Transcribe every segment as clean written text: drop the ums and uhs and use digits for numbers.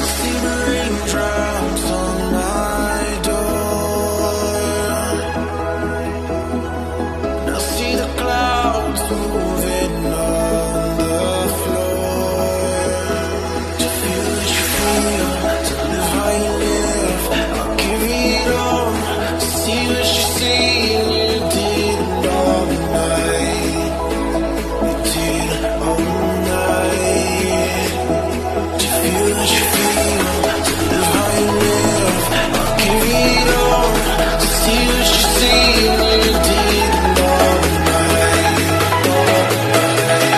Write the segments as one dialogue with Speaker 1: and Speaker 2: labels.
Speaker 1: see the raindrops on my door. I see the clouds moving on the floor. To feel what you feel, to live how you live. I'll give it all. To see what you see, you did all night. You did all night. To feel what you feel, to live how you live. I'll give it all. To see what you see, you did all night. All night.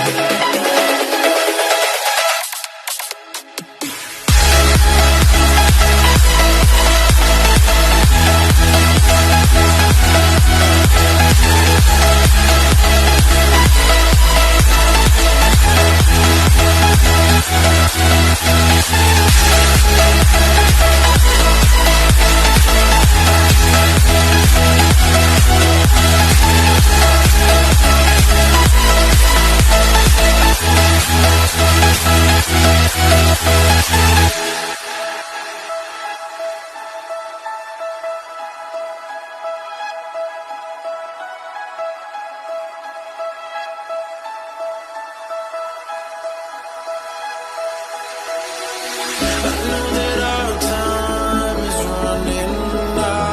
Speaker 1: I know that our time is running out.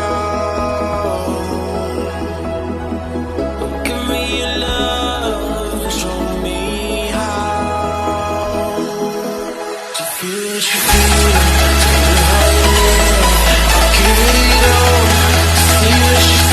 Speaker 1: Give me your love and show me how to feel what you feel, to live how you live. I'll give it all, to see what you